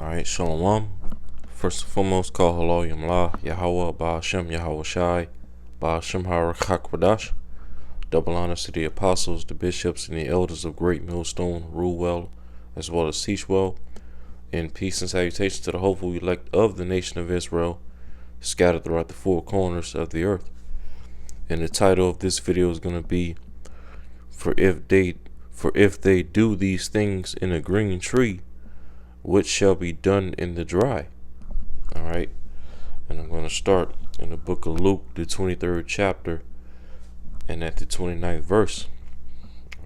Alright, Shalom. First and foremost, call hello Yamla, Yahweh, Ba'ashem, Yahweh Shai, Ba'ashem Harachakwadash. Double honors to the apostles, the bishops, and the elders of Great Millstone, rule well, as well as teach well. And peace and salutation to the hopeful elect of the nation of Israel, scattered throughout the four corners of the earth. And the title of this video is going to be, For if they do these things in a green tree, what shall be done in the dry? Alright, and I'm going to start in the book of Luke, the 23rd chapter, and at the 29th verse.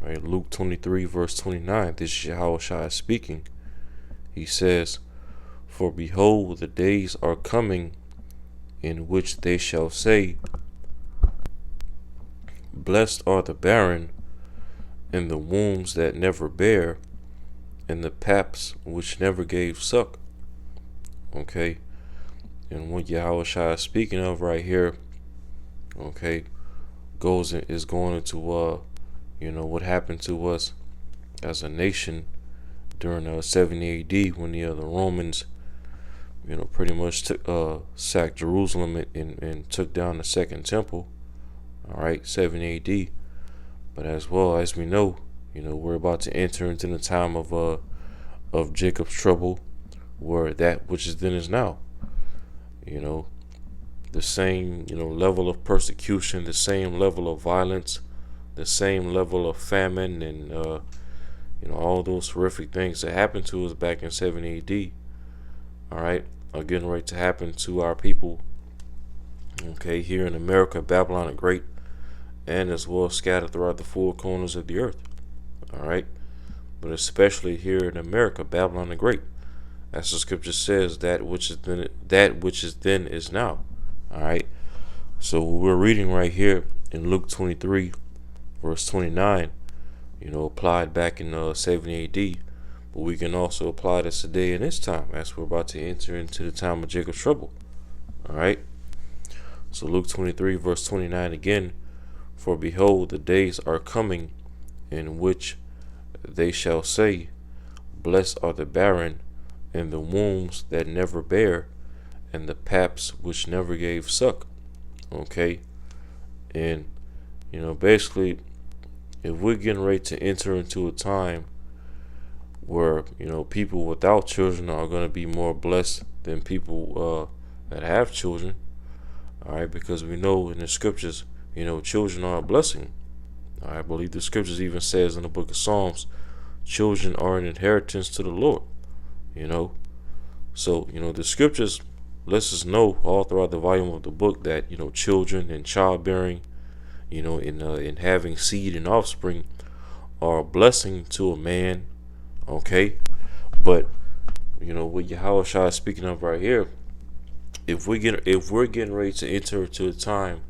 Alright, Luke 23, verse 29. This is Yahweh Shai speaking. He says, For behold, the days are coming in which they shall say, Blessed are the barren, and the wombs that never bear, and the paps which never gave suck. Okay, and what Yahweh Shai is speaking of right here, okay, is going into what happened to us as a nation during 70 A.D. when the Romans pretty much sacked Jerusalem and took down the Second Temple. All right, 70 A.D. But as well as we know, we're about to enter into the time of Jacob's trouble, where that which is then is now. The same level of persecution, the same level of violence, the same level of famine, and all those horrific things that happened to us back in 70 A.D. All right, are getting ready to happen to our people. Okay, here in America, Babylon the Great, and as well scattered throughout the four corners of the earth. All right, but especially here in America, Babylon the Great. As the scripture says, that which is then is now. All right. So we're reading right here in Luke 23, verse 29. Applied back in 70 A.D. But we can also apply this today in this time, as we're about to enter into the time of Jacob's trouble. All right. So Luke 23, verse 29 again. For behold, the days are coming in which they shall say, Blessed are the barren, and the wombs that never bear, and the paps which never gave suck. Okay, and basically, if we're getting ready to enter into a time where people without children are going to be more blessed than people that have children. All right, because we know in the scriptures, children are a blessing. I believe the scriptures even says in the book of Psalms, children are an inheritance to the Lord. So the scriptures lets us know all throughout the volume of the book that children and childbearing, in having seed and offspring, are a blessing to a man. Okay, but what Yahweh Shai is speaking of right here, if we're getting ready to enter into a time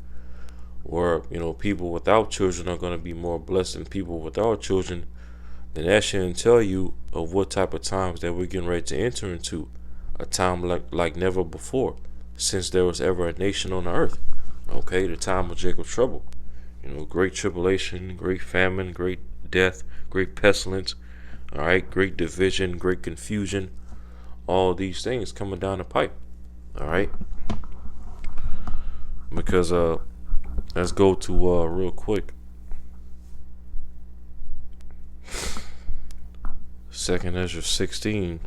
where people without children are going to be more blessed than people without children, then that shouldn't tell you of what type of times that we're getting ready to enter into. A time like never before, since there was ever a nation on the earth. Okay, the time of Jacob's trouble. Great tribulation, great famine, great death, great pestilence. All right, great division, great confusion. All these things coming down the pipe. All right, because let's go to real quick. Second Ezra 16.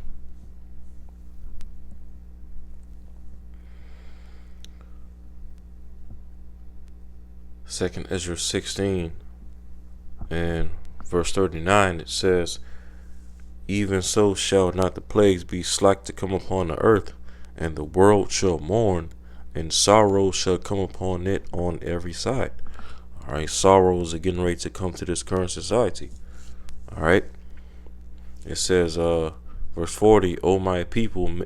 Second Ezra 16 and verse 39, it says, Even so shall not the plagues be slack to come upon the earth, and the world shall mourn, and sorrow shall come upon it on every side. All right, sorrows are getting ready to come to this current society. All right, it says, verse 40, O my people,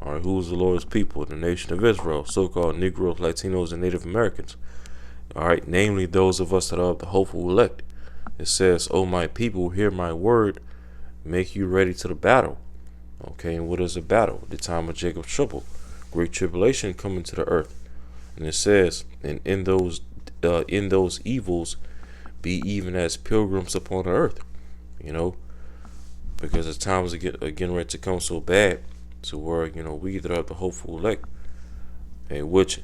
all right, who is the Lord's people? The nation of Israel, so-called Negroes, Latinos, and Native Americans. All right, namely those of us that are of the hopeful elect. It says, O my people, hear my word, make you ready to the battle. Okay, and what is a battle? The time of Jacob's trouble, great tribulation coming to the earth. And it says, and in those evils, be even as pilgrims upon the earth. because the times are getting ready to come so bad to where we either have the hopeful elect, and which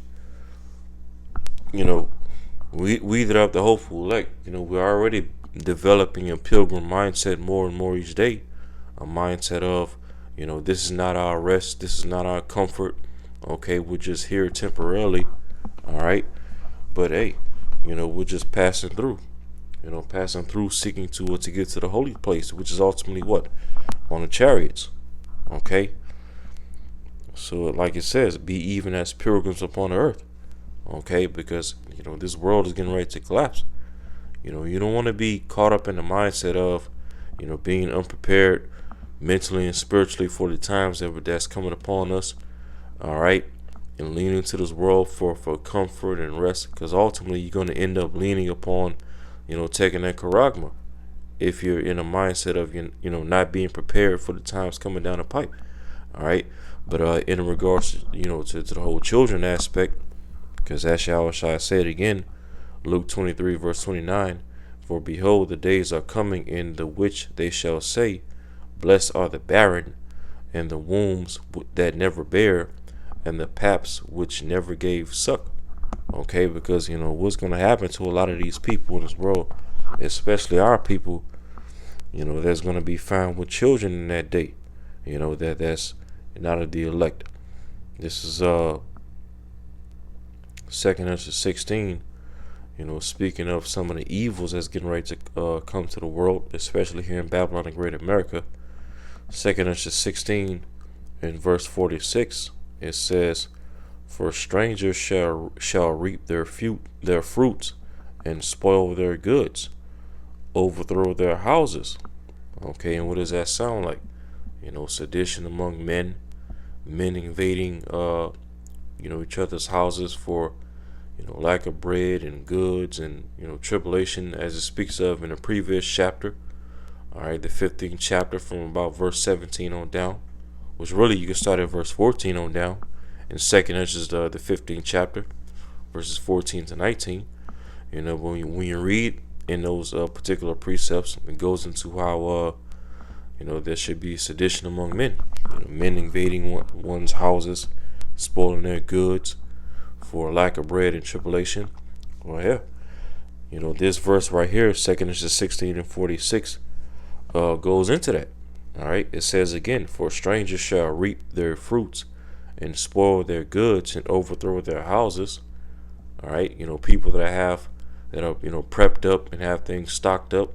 you know we either have the hopeful elect. We're already developing a pilgrim mindset more and more each day, a mindset of this is not our rest, this is not our comfort. Okay, we're just here temporarily. All right, but hey, we're just passing through. Passing through, seeking to get to the holy place, which is ultimately what? On the chariots. Okay? So, like it says, be even as pilgrims upon the earth. Okay? Because, this world is getting ready to collapse. You don't want to be caught up in the mindset of, being unprepared mentally and spiritually for the times that's coming upon us. All right? And leaning to this world for comfort and rest. Because ultimately, you're going to end up leaning upon taking that charagma if you're in a mindset of not being prepared for the times coming down the pipe. All right, but in regards to the whole children aspect, because as Yahushua said again, Luke 23 verse 29, for behold the days are coming in the which they shall say, blessed are the barren, and the wombs that never bear, and the paps which never gave suck. Okay, because what's going to happen to a lot of these people in this world, especially our people, that's going to be found with children in that day, that's not of the elect. This is 2nd Ezra 16, speaking of some of the evils that's getting ready to come to the world, especially here in Babylon and Great America. 2nd Ezra 16 in verse 46, it says, for strangers shall reap their fruits, and spoil their goods, overthrow their houses. Okay, and what does that sound like? Sedition among men invading each other's houses for lack of bread and goods, and tribulation, as it speaks of in the previous chapter. All right, the 15th chapter from about verse 17 on down, which really you can start at verse 14 on down. And 2nd Ezra the 15th chapter, verses 14 to 19. When you read in those particular precepts, it goes into how there should be sedition among men. Men invading one's houses, spoiling their goods for lack of bread and tribulation. Well, yeah, this verse right here, 2nd Ezra 16 and 46, goes into that. All right, it says again, for strangers shall reap their fruits, and spoil their goods, and overthrow their houses. All right, people that are prepped up and have things stocked up.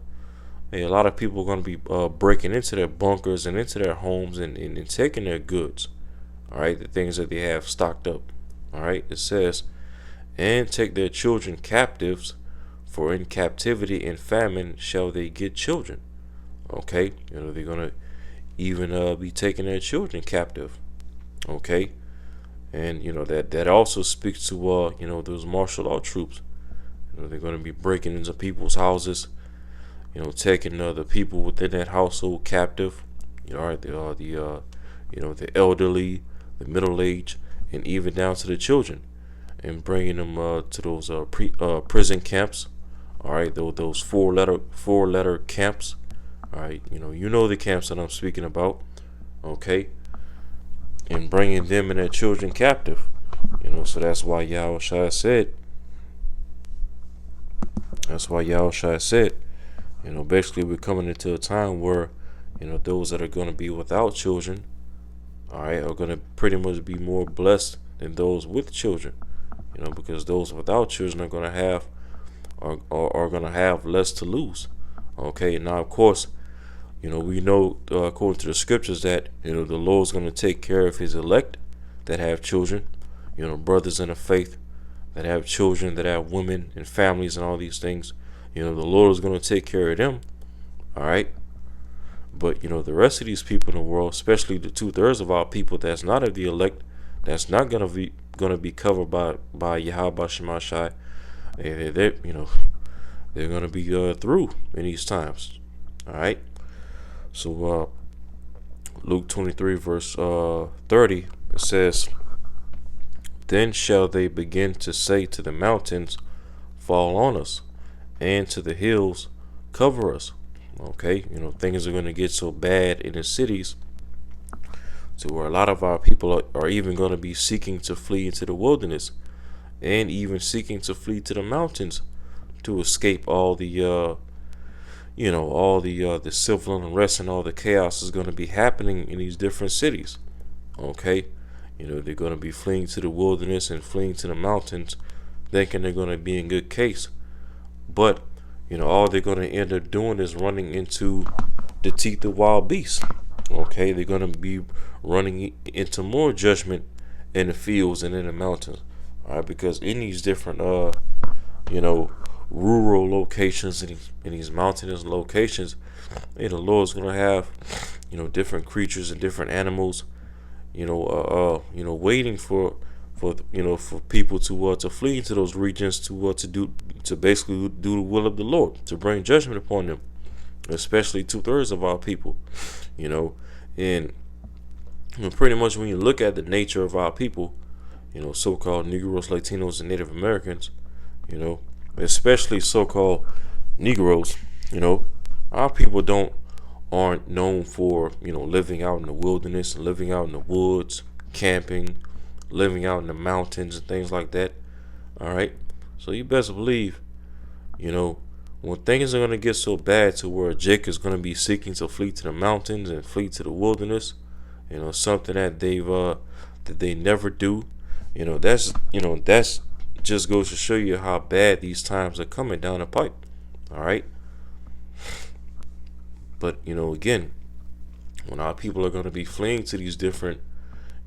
Hey, a lot of people are going to be breaking into their bunkers and into their homes and taking their goods. All right, the things that they have stocked up. All right, it says, and take their children captives, for in captivity and famine shall they get children. Okay, they're going to even be taking their children captive. Okay, and that also speaks to those martial law troops. They're going to be breaking into people's houses, taking the people within that household captive. All right, the elderly, the middle aged, and even down to the children, and bringing them to those prison camps. All right, those four letter camps. All right, the camps that I'm speaking about. Okay. And bringing them and their children captive. So that's why Yahushua said, basically we're coming into a time where, those that are going to be without children, all right, are going to pretty much be more blessed than those with children, because those without children are going to have less to lose. Okay, now of course, we know according to the scriptures that the Lord's going to take care of his elect that have children, brothers in the faith that have children, that have women and families and all these things. The Lord is going to take care of them. All right, but the rest of these people in the world, especially the 2/3 of our people that's not of the elect, that's not going to be covered by Yahweh Shemashai, they're going to be through in these times. All right. So Luke 23 verse 30, it says, then shall they begin to say to the mountains, fall on us, and to the hills, cover us. Okay, things are going to get so bad in the cities to where a lot of our people are even going to be seeking to flee into the wilderness, and even seeking to flee to the mountains to escape all the the civil unrest and all the chaos is going to be happening in these different cities. Okay, they're going to be fleeing to the wilderness and fleeing to the mountains, thinking they're going to be in good case. But all they're going to end up doing is running into the teeth of wild beasts. Okay, they're going to be running into more judgment in the fields and in the mountains. All right, because in these different rural locations and in these mountainous locations, the Lord's going to have different creatures and different animals, waiting for people to flee into those regions to basically do the will of the Lord, to bring judgment upon them, especially 2/3 of our people, and pretty much when you look at the nature of our people, so-called Negroes, Latinos, and Native Americans, especially so-called Negroes, our people aren't known for living out in the wilderness and living out in the woods, camping, living out in the mountains and things like that. All right, so you best believe, when things are gonna get so bad to where Jake is gonna be seeking to flee to the mountains and flee to the wilderness, something that they never do. That's just goes to show you how bad these times are coming down the pipe. All right. But again, when our people are going to be fleeing to these different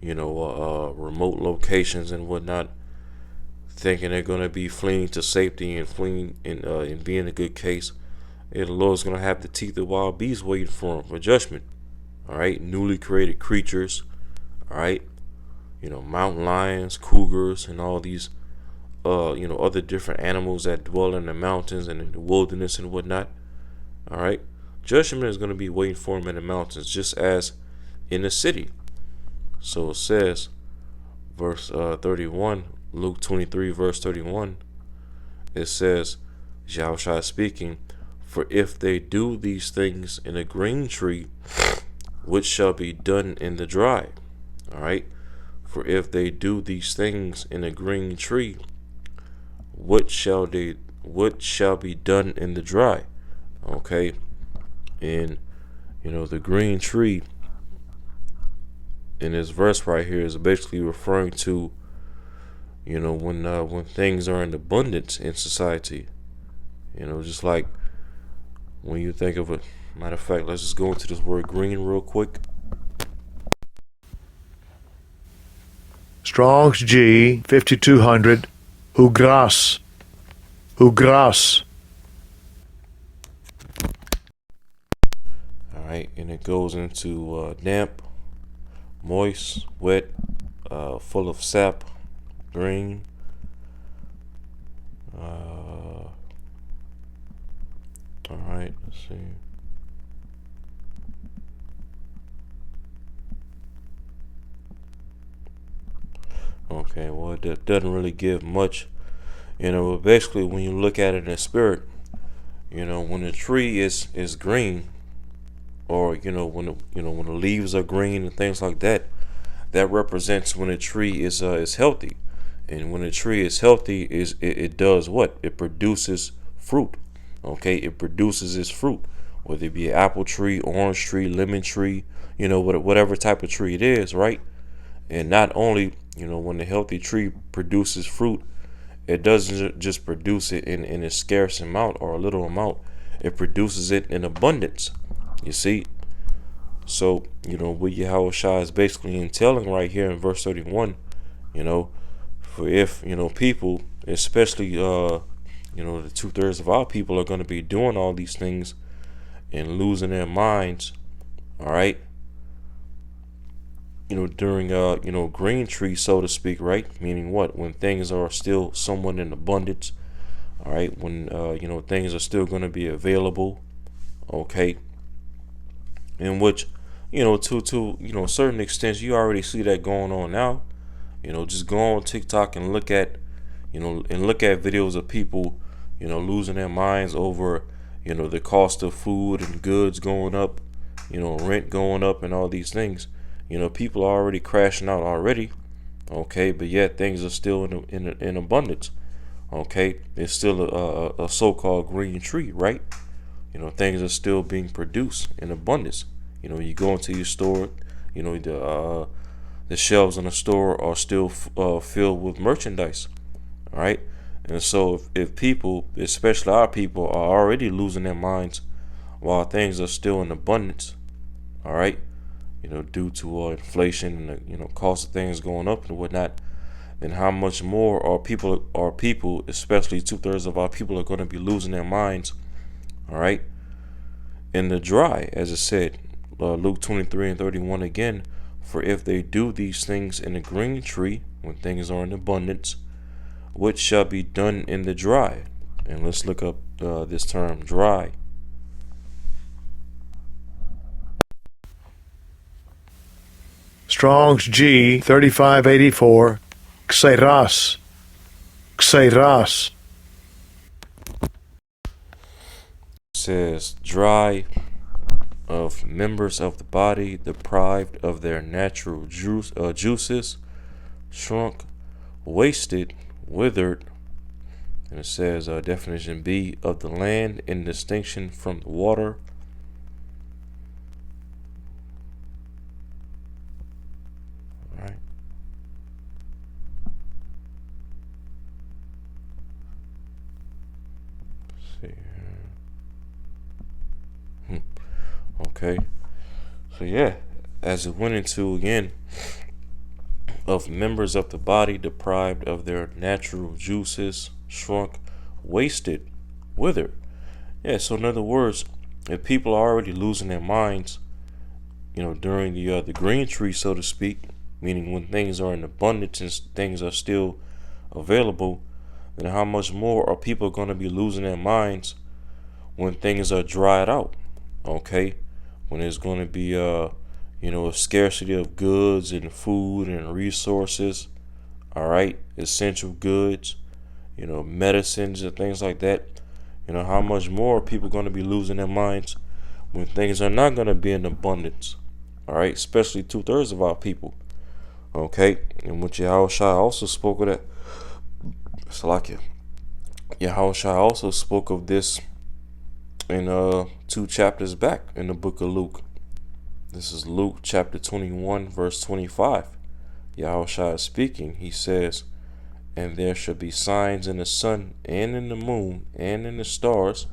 remote locations and whatnot, thinking they're going to be fleeing to safety and fleeing and being a good case, the Lord's going to have the teeth of wild beasts waiting for them for judgment. All right, newly created creatures. All right, mountain lions, cougars, and all these other different animals that dwell in the mountains and in the wilderness and whatnot. All right, judgment is going to be waiting for them in the mountains, just as in the city. So it says, verse 31, Luke 23, verse 31, it says, Yahushua speaking, for if they do these things in a green tree, what shall be done in the dry? All right, for if they do these things in a green tree, what shall be done in the dry? Okay, and the green tree in this verse right here is basically referring to when things are in abundance in society. Just like when you think of it. Matter of fact, let's just go into this word green real quick. Strong's G 5200 Hugras. Alright, and it goes into damp, moist, wet, full of sap, green. Alright, let's see. Okay, well, it doesn't really give much. But basically, when you look at it in spirit, when the tree is green, or when the leaves are green and things like that, that represents when a tree is healthy. And when a tree is healthy, it does what? It produces fruit. Okay, it produces its fruit, whether it be an apple tree, orange tree, lemon tree, whatever type of tree it is, right? And not only, when the healthy tree produces fruit, it doesn't just produce it in a scarce amount or a little amount. It produces it in abundance. You see? So, what Yahushua is basically entailing right here in verse 31, for if, people, especially, the 2/3 of our people are going to be doing all these things and losing their minds, all right? During green tree, so to speak, right? Meaning what? When things are still somewhat in abundance, all right? When things are still going to be available, okay? In which, to certain extents, you already see that going on now. Just go on TikTok and look at videos of people, losing their minds over, the cost of food and goods going up, rent going up and all these things. People are already crashing out already. Okay, but yet things are still in abundance. Okay, it's still a so-called green tree, right? Things are still being produced in abundance. You go into your store, the shelves in the store are still filled with merchandise. All right, and so if people, especially our people, are already losing their minds while things are still in abundance, all right, due to inflation and cost of things going up and whatnot, then how much more are people, especially 2/3 of our people, are going to be losing their minds, all right, in the dry, as it said, Luke 23:31 again. For if they do these things in the green tree, when things are in abundance, what shall be done in the dry? And let's look up this term, dry. Strong's G 3584. Xeras. Xeras. Says dry, of members of the body deprived of their natural juices, shrunk, wasted, withered. And it says definition B, of the land in distinction from the water. All right. Let's see here. Okay. So yeah, as it went into again, of members of the body deprived of their natural juices, shrunk, wasted, withered. Yeah, so in other words, if people are already losing their minds, during the green tree, so to speak, meaning when things are in abundance and things are still available, then how much more are people going to be losing their minds when things are dried out? Okay, when there's going to be a scarcity of goods and food and resources, all right, essential goods, medicines and things like that. How much more are people going to be losing their minds when things are not going to be in abundance, all right, especially 2/3 of our people. Okay, and what Yahushua also spoke of that, Salakia. Yahushua also spoke of this in 2 chapters back in the book of Luke. This is Luke chapter 21 verse 25. Yahushua is speaking. He says, and there shall be signs in the sun and in the moon and in the stars,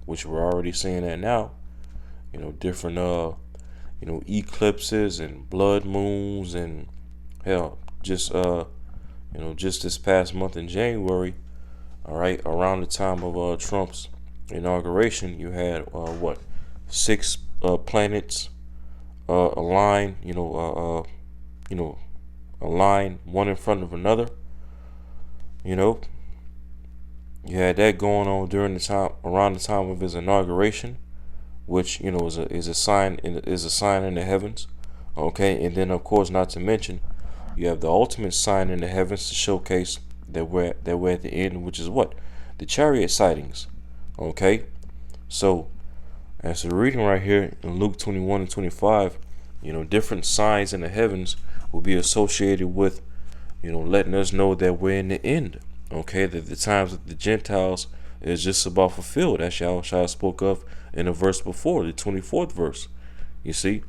which we're already seeing that now. Different eclipses and blood moons, and hell, just just this past month in January, all right, around the time of Trump's inauguration, you had 6 planets align, align one in front of another. You had that going on during the time, around the time of his inauguration, which is a sign in the heavens. Okay, and then of course, not to mention, you have the ultimate sign in the heavens to showcase that we're at the end, which is what? The chariot sightings. Okay, so as we're reading right here in Luke 21 and 25, different signs in the heavens will be associated with, letting us know that we're in the end. Okay, that the times of the Gentiles is just about fulfilled, as Yahushua spoke of in a verse before, the 24th verse. You see,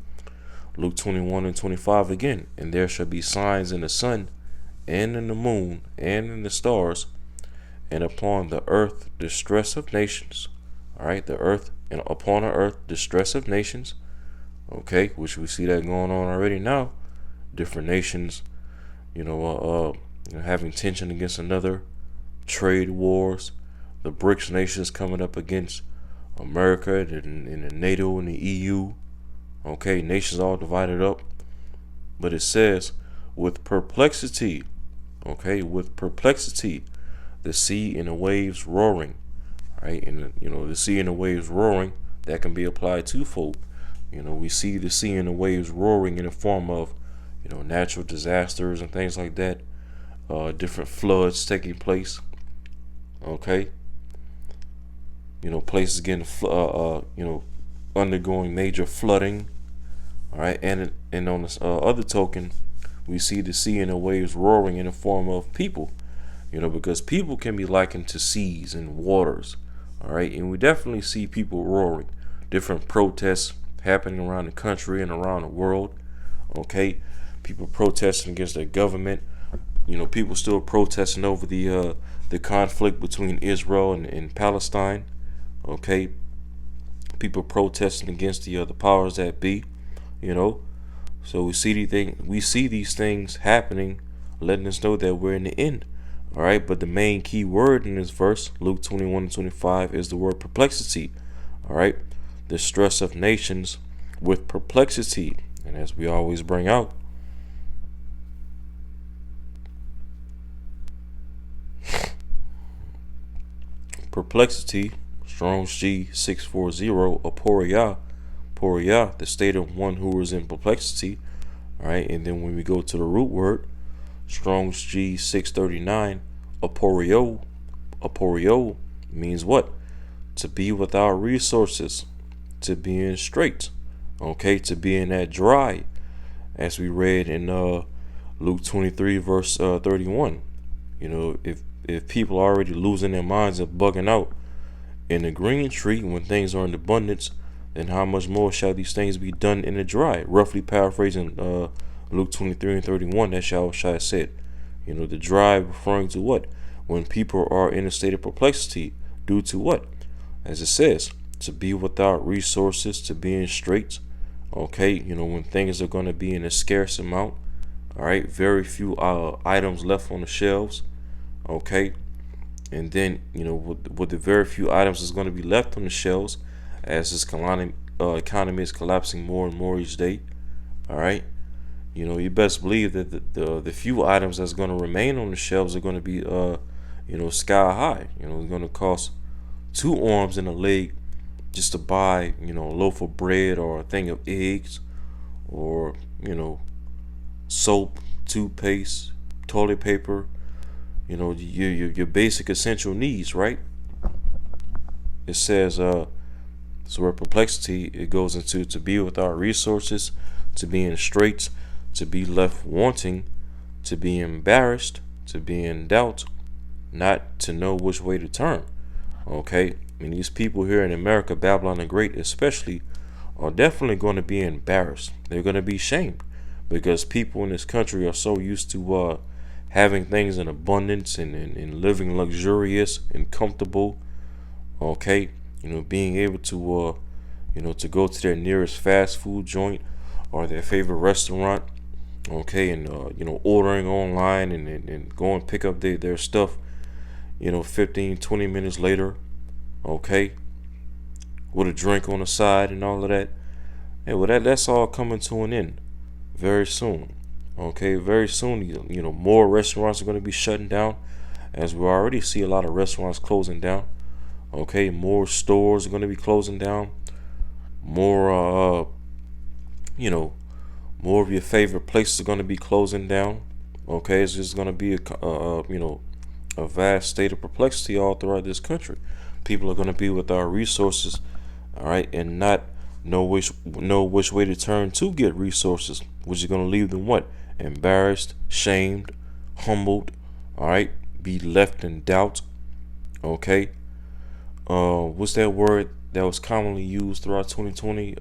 Luke 21 and 25 again, and there shall be signs in the sun and in the moon and in the stars, and upon the earth distress of nations. All right, the earth, and upon the earth distress of nations. Okay, which we see that going on already now. Different nations, having tension against another, trade wars, the BRICS nations coming up against America and the NATO and the EU. Okay, nations all divided up. But it says, with perplexity, okay, with perplexity, the sea and the waves roaring. Right, and the sea and the waves roaring, that can be applied twofold. We see the sea and the waves roaring in the form of, natural disasters and things like that, different floods taking place. Okay, places getting undergoing major flooding. All right, and on this other token, we see the sea and the waves roaring in the form of people. Because people can be likened to seas and waters. All right, and we definitely see people roaring. Different protests happening around the country and around the world. Okay, people protesting against their government. People still protesting over the conflict between Israel and Palestine. Okay, people protesting against the powers that be. So we see these things happening, letting us know that we're in the end. All right, but the main key word in this verse, Luke 21:25, is the word perplexity. All right, the stress of nations with perplexity, and as we always bring out, perplexity, Strong's G 640, aporia, the state of one who is in perplexity. All right, and then when we go to the root word, Strong's G 639, aporio means what? To be without resources, to be in straits, okay, to be in that dry, as we read in Luke 23 verse 31. If people are already losing their minds and bugging out in the green tree when things are in abundance, then how much more shall these things be done in the dry? Roughly paraphrasing Luke 23 and 31, that's how Shai said. The dry referring to what? When people are in a state of perplexity due to what? As it says, to be without resources, to be in straits. Okay, when things are going to be in a scarce amount. All right, very few items left on the shelves. Okay, and then with the very few items that's going to be left on the shelves, as this economy is collapsing more and more each day. All right, you best believe that the few items that's going to remain on the shelves are going to be sky high. It's going to cost 2 arms and a leg just to buy a loaf of bread or a thing of eggs, or soap, toothpaste, toilet paper, your basic essential needs, right? It says so where perplexity, it goes into to be without resources, to be in straits, to be left wanting, to be embarrassed, to be in doubt, not to know which way to turn. Okay, these people here in America, Babylon the Great especially, are definitely going to be embarrassed. They're going to be shamed because people in this country are so used to having things in abundance and living luxurious and comfortable. Okay, being able to to go to their nearest fast food joint or their favorite restaurant. Okay, and ordering online and go and pick up their stuff 15-20 minutes later. Okay, with a drink on the side and all of that. Hey, well, that's all coming to an end very soon. Okay, very soon, more restaurants are going to be shutting down, as we already see a lot of restaurants closing down. Okay, more stores are going to be closing down. More, more of your favorite places are going to be closing down. Okay, it's just going to be a vast state of perplexity all throughout this country. People are going to be without resources, all right, and not know which way to turn to get resources, which is going to leave them what? Embarrassed, shamed, humbled, all right, be left in doubt. Okay, what's that word that was commonly used throughout 2020?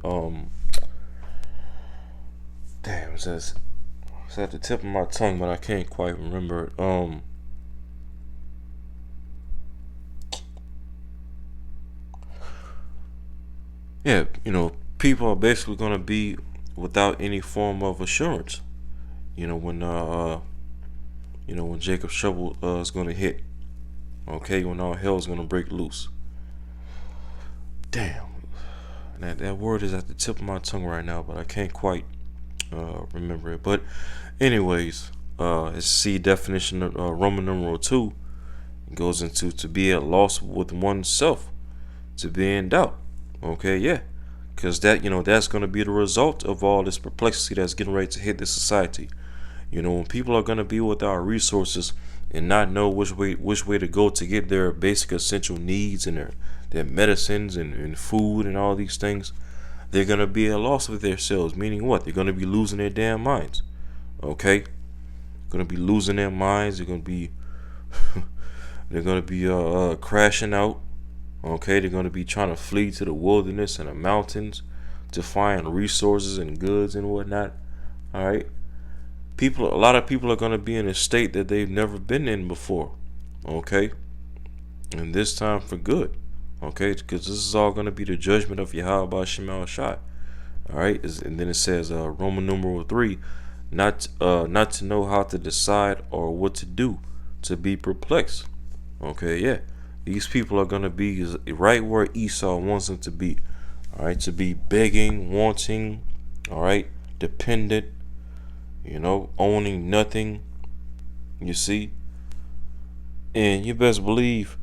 Damn, it's at the tip of my tongue, but I can't quite remember it. Yeah, people are basically gonna be without any form of assurance. When Jacob's trouble is gonna hit. Okay, when all hell is gonna break loose. Damn, that word is at the tip of my tongue right now, but I can't quite remember it. But anyways, it's C definition of Roman numeral 2. It goes into to be at loss with oneself, to be in doubt. Okay, yeah, because that's going to be the result of all this perplexity that's getting ready to hit the society. When people are going to be without resources and not know which way to go to get their basic essential needs and their medicines and food and all these things, they're going to be at a loss with themselves. Meaning what? They're going to be losing their damn minds. Okay? Going to be losing their minds. They're going to be crashing out. Okay? They're going to be trying to flee to the wilderness and the mountains to find resources and goods and whatnot. All right? A lot of people are going to be in a state that they've never been in before. Okay? And this time for good. Okay? Because this is all going to be the judgment of Yahweh Shemal Shai. All right? And then it says, Roman numeral 3, not to know how to decide or what to do, to be perplexed. Okay? Yeah. These people are going to be right where Esau wants them to be. All right? To be begging, wanting, all right? Dependent, owning nothing. You see? And you best believe,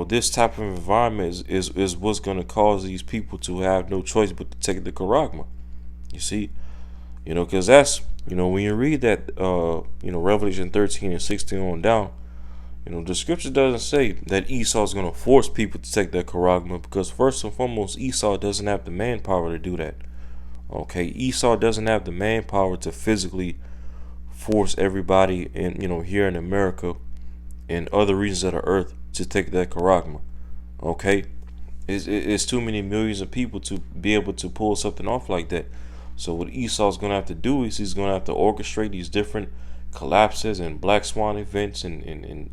this type of environment is what's going to cause these people to have no choice but to take the charagma. You see? Because that's, when you read that, Revelation 13 and 16 on down, the scripture doesn't say that Esau is going to force people to take their charagma, because first and foremost, Esau doesn't have the manpower to do that. Okay? Esau doesn't have the manpower to physically force everybody in, here in America and other regions of the earth to take that charagma. Okay? It's too many millions of people to be able to pull something off like that. So what Esau's going to have to do is he's going to have to orchestrate these different collapses and black swan events and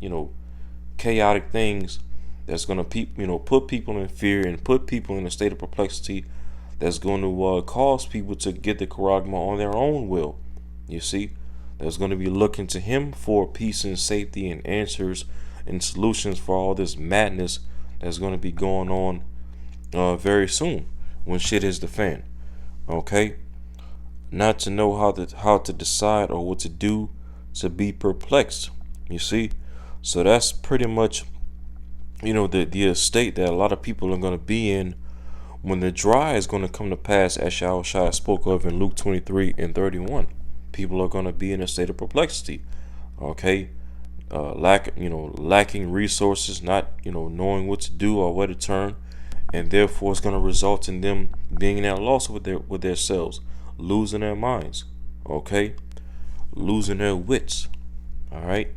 chaotic things that's going to put people in fear and put people in a state of perplexity that's going to cause people to get the charagma on their own will. You see? That's going to be looking to him for peace and safety and answers and solutions for all this madness that's going to be going on very soon when shit hits the fan. Okay? Not to know how to decide or what to do, to be perplexed. You see? So that's pretty much, the estate that a lot of people are going to be in when the dry is going to come to pass, as Yahushua spoke of in Luke 23 and 31. People are going to be in a state of perplexity. Okay? Lacking resources, not, knowing what to do or where to turn. And therefore it's going to result in them being at a loss with their selves, losing their minds. Okay? Losing their wits. All right?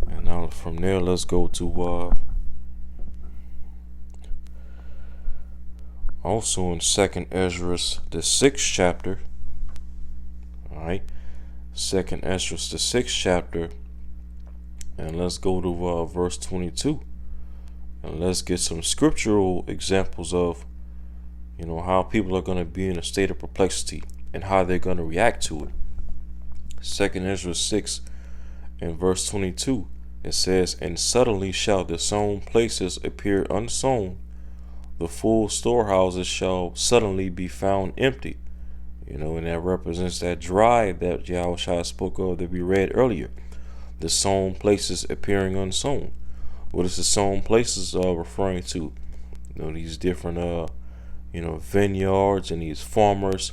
And now from there, let's go to also in 2nd Ezra, the 6th chapter. All right, 2nd Ezra, the 6th chapter, and let's go to verse 22, and let's get some scriptural examples of, how people are going to be in a state of perplexity and how they're going to react to it. 2nd Ezra 6 and verse 22, it says, "And suddenly shall the sown places appear unsown, the full storehouses shall suddenly be found empty." And that represents that dry that Yahushua spoke of that we read earlier. The sown places appearing unsown. What is the sown places referring to? These different vineyards and these farmers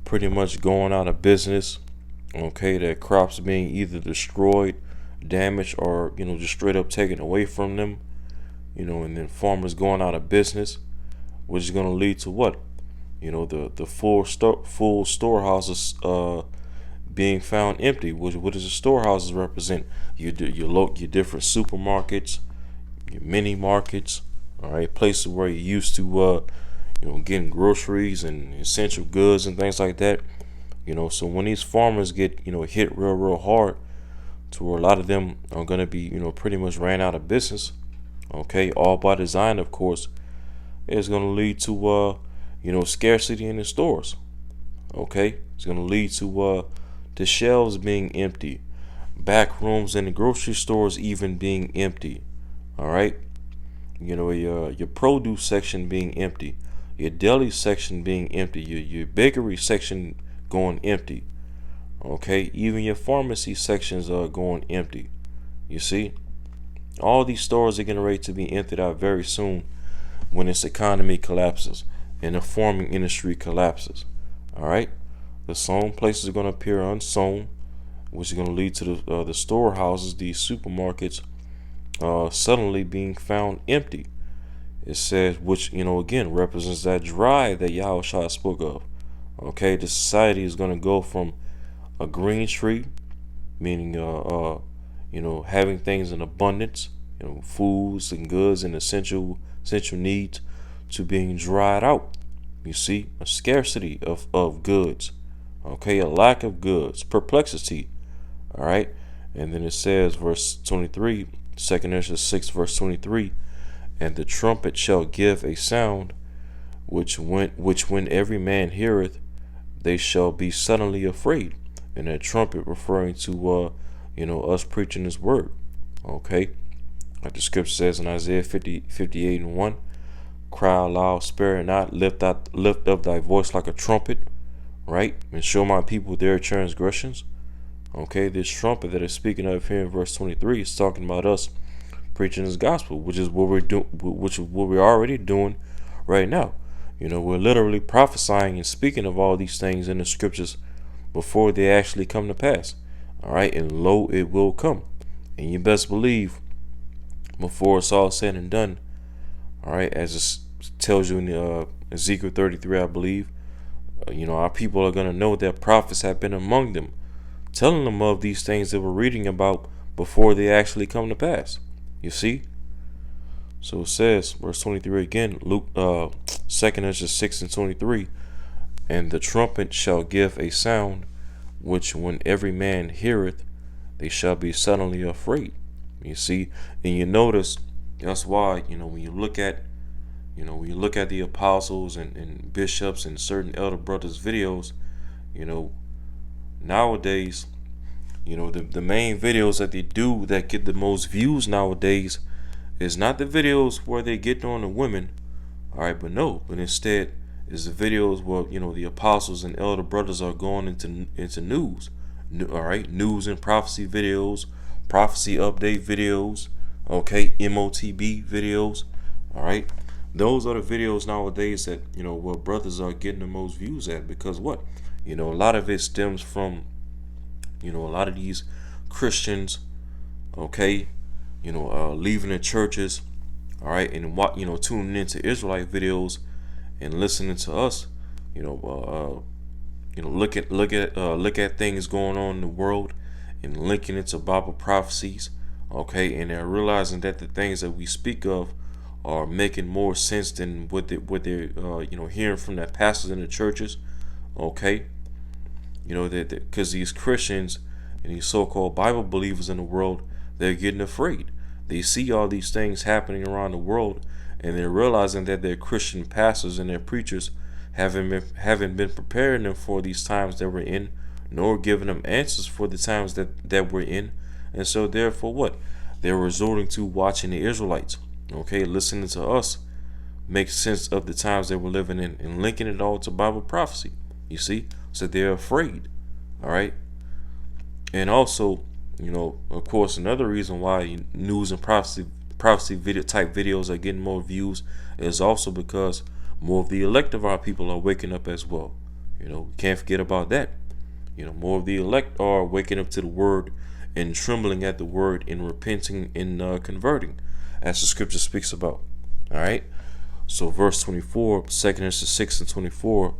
pretty much going out of business. Okay, their crops being either destroyed, damaged, or just straight up taken away from them. And then farmers going out of business, which is going to lead to what? The full storehouses being found empty. What does the storehouses represent? Your different supermarkets, your mini markets, all right, places where you used to getting groceries and essential goods and things like that. So when these farmers get hit real hard, to where a lot of them are going to be pretty much ran out of business. Okay, all by design, of course. It's going to lead to scarcity in the stores. Okay, it's going to lead to the shelves being empty, back rooms in the grocery stores even being empty. All right, your produce section being empty, your deli section being empty, your bakery section going empty. Okay, even your pharmacy sections are going empty. You see, all these stores are getting ready to be emptied out very soon when this economy collapses and the farming industry collapses. All right, the sown places are going to appear unsown, which is going to lead to the storehouses, these supermarkets, suddenly being found empty. It says, which, again represents that dry that Yahushua spoke of. Okay, the society is going to go from a green tree, meaning having things in abundance, foods and goods and essential needs, to being dried out. You see, a scarcity of goods. Okay, a lack of goods, perplexity. All right, and then it says, verse 23, 2 Ezra 6, verse 23, and the trumpet shall give a sound, which when every man heareth, they shall be suddenly afraid. And that trumpet referring to us preaching His word. Okay, like the scripture says in Isaiah 58 and 1, cry aloud, spare not, lift up thy voice like a trumpet, right, and show my people their transgressions. Okay, this trumpet that is speaking of here in verse 23 is talking about us preaching His gospel, which is what we're already doing right now. We're literally prophesying and speaking of all these things in the scriptures before they actually come to pass. All right, and lo, it will come, and you best believe before it's all said and done. All right, as it tells you in Ezekiel 33, I believe, our people are going to know that prophets have been among them, telling them of these things that we're reading about before they actually come to pass. You see? So it says, verse 23 again, Luke 2 Ezra 6 and 23, and the trumpet shall give a sound, which when every man heareth, they shall be suddenly afraid. You see, and you notice that's why, when you look at the apostles and bishops and certain elder brothers' videos, nowadays, the main videos that they do that get the most views nowadays is not the videos where they get on the women, all right, but instead is the videos where the apostles and elder brothers are going into news, all right, news and prophecy videos, prophecy update videos, okay, MOTB videos, all right. Those are the videos nowadays that where brothers are getting the most views at, because what, a lot of it stems from a lot of these Christians, okay, leaving the churches, all right, and what tuning into Israelite videos and listening to us, look at things going on in the world and linking it to Bible prophecies, okay, and they're realizing that the things that we speak of are making more sense than what they're hearing from the pastors in the churches, okay. That because these Christians and these so-called Bible believers in the world, they're getting afraid. They see all these things happening around the world, and they're realizing that their Christian pastors and their preachers haven't been preparing them for these times that we're in, nor giving them answers for the times that we're in. And so therefore what? They're resorting to watching the Israelites, okay, listening to us make sense of the times that we're living in and linking it all to Bible prophecy. You see? So they're afraid. All right. And also, of course, another reason why news and prophecy video type videos are getting more views is also because more of the elect of our people are waking up as well. We can't forget about that. More of the elect are waking up to the word and trembling at the word and repenting and converting, as the scripture speaks about. All right. So verse 24, 2 Ezra 6 and 24,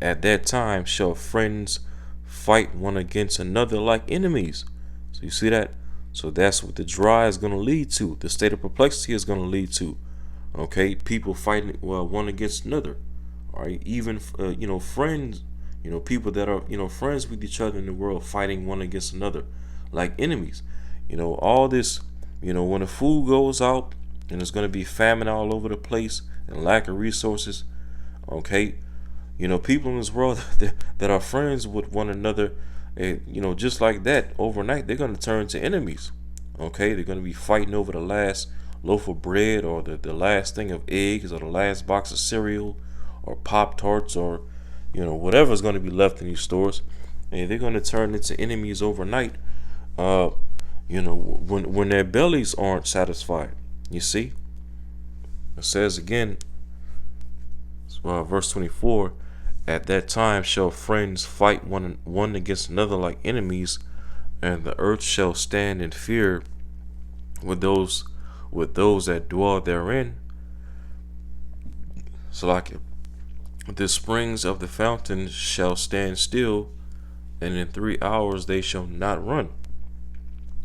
at that time shall friends fight one against another like enemies. So you see that? So that's what the dry is going to lead to. The state of perplexity is going to lead to. Okay, people fighting one against another. All right, even friends, people that are friends with each other in the world fighting one against another like enemies. All this, when the food goes out and there's going to be famine all over the place and lack of resources. Okay, people in this world that are friends with one another, just like that, overnight, they're going to turn to enemies. Okay, they're going to be fighting over the last loaf of bread or the last thing of eggs or the last box of cereal or Pop-Tarts or, whatever's going to be left in these stores. And they're going to turn into enemies overnight, when their bellies aren't satisfied. You see? It says again, verse 24, at that time shall friends fight one against another like enemies, and the earth shall stand in fear with those that dwell therein. So like the springs of the fountain shall stand still, and in 3 hours they shall not run.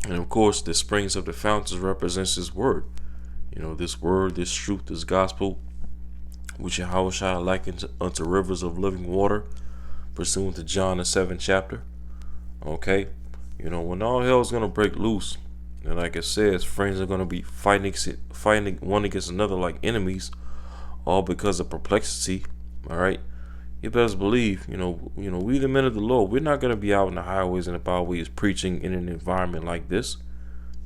And of course, the springs of the fountains represents His word. This word, this truth, this gospel, which Yahweh likened unto rivers of living water, pursuant to John the 7th chapter. Okay, when all hell is gonna break loose, and like it says, friends are gonna be fighting one against another like enemies, all because of perplexity. All right, you best believe, we the men of the Lord, we're not gonna be out in the highways and the byways preaching in an environment like this.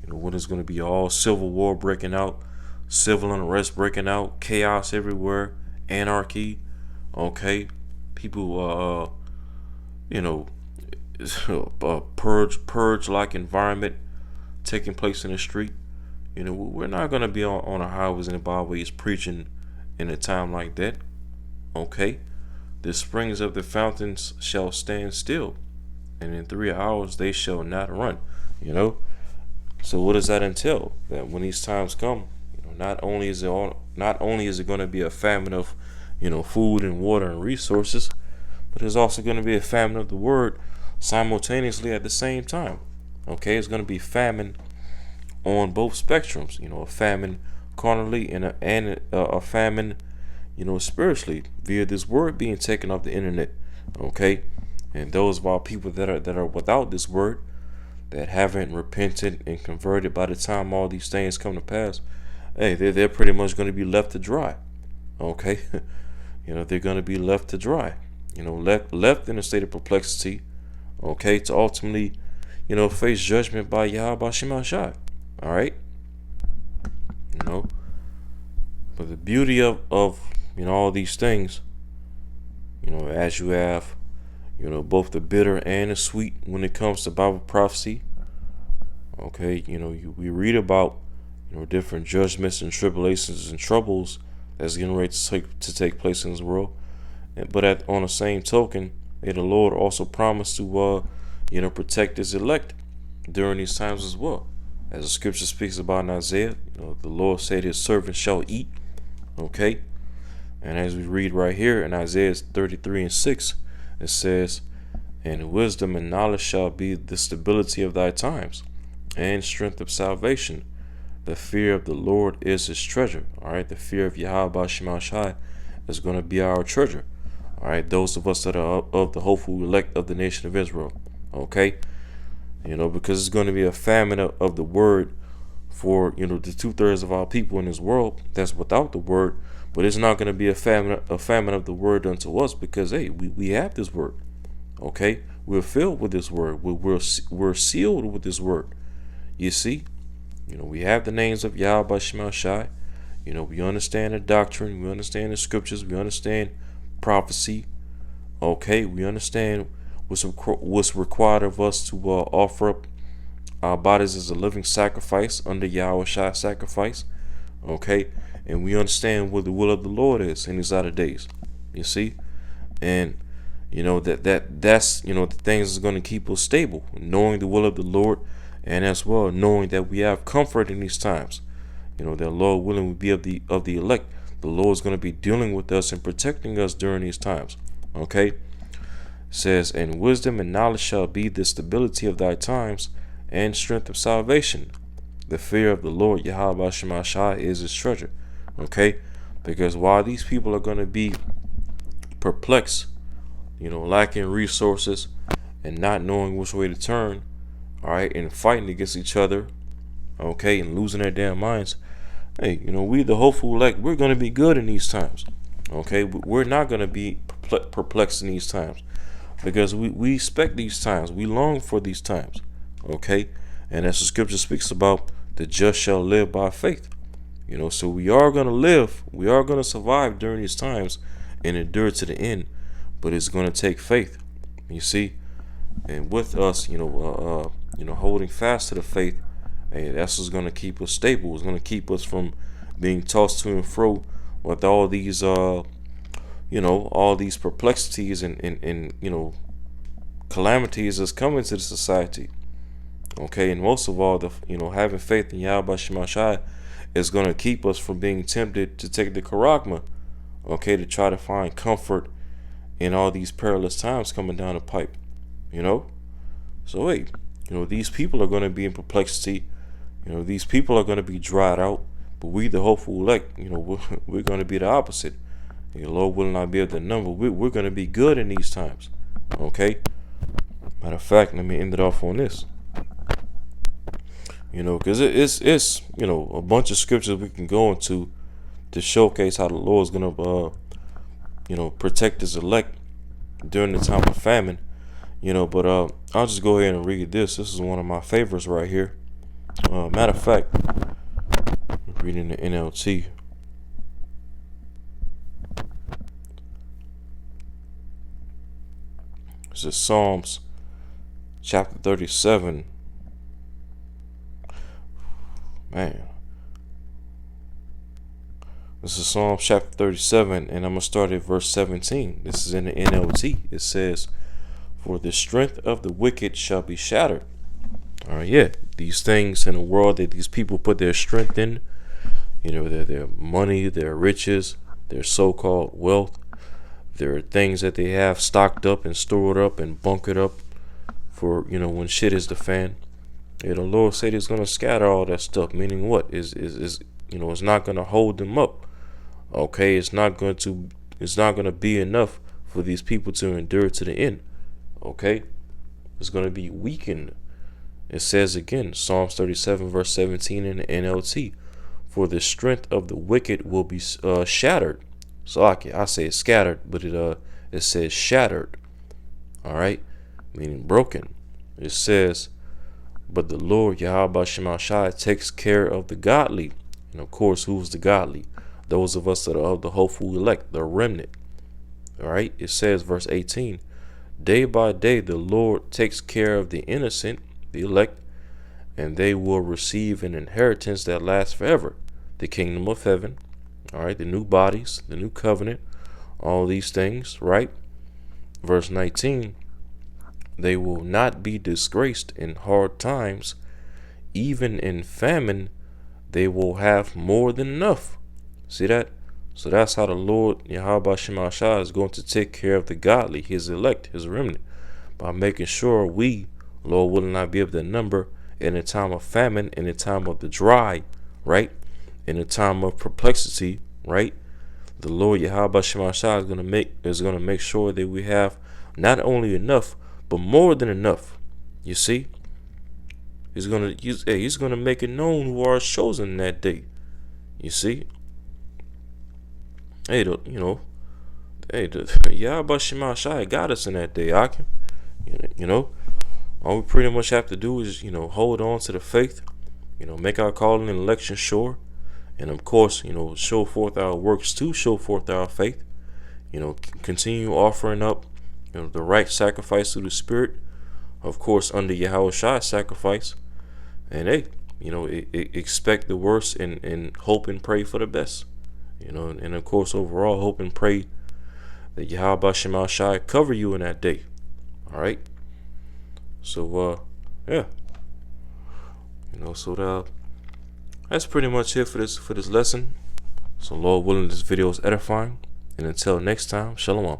When it's gonna be all civil war breaking out, civil unrest breaking out, chaos everywhere, anarchy. Okay, people, purge like environment taking place in the street. We're not gonna be on the highways and the byways preaching in a time like that. Okay, the springs of the fountains shall stand still, and in 3 hours they shall not run. So what does that entail? That when these times come, not only is it going to be a famine of, food and water and resources, but there's also going to be a famine of the word simultaneously at the same time. Okay, it's going to be famine on both spectrums. A famine carnally and a famine, spiritually, via this word being taken off the internet. Okay, and those of our people that are without this word, that haven't repented and converted by the time all these things come to pass, hey, they're pretty much going to be left to dry. Okay, they're going to be left to dry. Left in a state of perplexity. Okay, to ultimately, face judgment by Yahweh Shemashai. All right, but the beauty of all these things, as you have, both the bitter and the sweet when it comes to Bible prophecy. Okay, we read about, different judgments and tribulations and troubles that's getting ready to take place in this world. But on the same token, the Lord also promised to, protect His elect during these times as well. As the scripture speaks about in Isaiah, the Lord said His servants shall eat. Okay, and as we read right here in Isaiah 33:6, it says, and wisdom and knowledge shall be the stability of thy times, and strength of salvation. The fear of the Lord is His treasure. All right, the fear of Yahweh Shemashai is going to be our treasure. All right, those of us that are of the hopeful elect of the nation of Israel. Okay, because it's going to be a famine of the word for the 2/3 of our people in this world that's without the word. But it's not going to be a famine of the word unto us, because hey, we have this word. Okay, we're filled with this word. We're sealed with this word. You see, we have the names of Yahweh Shemashai. We understand the doctrine. We understand the scriptures. We understand prophecy. Okay, we understand what's required of us to offer up our bodies as a living sacrifice under Yahweh Shai sacrifice. Okay, and we understand what the will of the Lord is in these latter days. You see, and that's the things that's going to keep us stable, knowing the will of the Lord, and as well knowing that we have comfort in these times. That Lord willing, we be of the elect. The Lord is going to be dealing with us and protecting us during these times. Okay, it says, and wisdom and knowledge shall be the stability of thy times, and strength of salvation. The fear of the Lord Yahweh Shemashai is His treasure. Okay, because while these people are going to be perplexed, lacking resources and not knowing which way to turn, all right, and fighting against each other, okay, and losing their damn minds, hey, we the hopeful elect, we're going to be good in these times. Okay, we're not going to be perplexed in these times, because we expect these times, we long for these times. Okay, and as the scripture speaks about, the just shall live by faith. So we are going to live, we are going to survive during these times and endure to the end, but it's going to take faith, you see. And with us, holding fast to the faith, hey, that's what's going to keep us stable. It's going to keep us from being tossed to and fro with all these perplexities and calamities that's coming to the society. Okay, and most of all, having faith in Yahweh Shemashai is going to keep us from being tempted to take the charagma, okay, to try to find comfort in all these perilous times coming down the pipe, So wait, these people are going to be in perplexity. These people are going to be dried out, but we, the hopeful elect, we're going to be the opposite. The Lord will not be able to number. We're going to be good in these times, okay? Matter of fact, let me end it off on this. Because it's a bunch of scriptures we can go into to showcase how the Lord is going to, protect His elect during the time of famine. But I'll just go ahead and read this. This is one of my favorites right here. Matter of fact, I'm reading the NLT. This is Psalms chapter 37. Man. This is Psalms chapter 37, and I'm going to start at verse 17. This is in the NLT. It says, "For the strength of the wicked shall be shattered." All right, yeah. These things in the world that these people put their strength in, their money, their riches, their so-called wealth, their things that they have stocked up and stored up and bunkered up for, when shit is the fan. The Lord said He's going to scatter all that stuff, meaning what? It's not going to hold them up. Okay, it's not going to be enough for these people to endure to the end. Okay? It's going to be weakened. It says again, Psalms 37 verse 17 in the NLT, "For the strength of the wicked will be shattered." So I say it's scattered, but it says shattered. All right, meaning broken. It says, "But the Lord Yahweh Shemashai takes care of the godly." And of course, who's the godly? Those of us that are of the hopeful elect, the remnant. All right. It says, verse 18, "Day by day the Lord takes care of the innocent, the elect, and they will receive an inheritance that lasts forever, the kingdom of heaven." All right, the new bodies, the new covenant, all these things, right? Verse 19, "They will not be disgraced in hard times. Even in famine, they will have more than enough." See that? So that's how the Lord Yahweh Shemashai is going to take care of the godly, His elect, His remnant, by making sure we, Lord will not be able to number in a time of famine, in a time of the dry, right? In a time of perplexity, right? The Lord Yahweh Shemashai is going to make sure that we have not only enough, but more than enough. You see? He's going to make it known who are chosen that day. You see? Hey, Yahweh Shemashai got us in that day, Akim. All we pretty much have to do is, hold on to the faith, make our calling and election sure, and of course, show forth our works to show forth our faith, continue offering up, the right sacrifice to the Spirit, of course, under Yahweh Shai's sacrifice, and hey, expect the worst and hope and pray for the best, and of course, overall, hope and pray that Yahweh Shemashai cover you in that day. All right. So, yeah. That's pretty much it for this lesson. So, Lord willing, this video is edifying. And until next time, Shalom.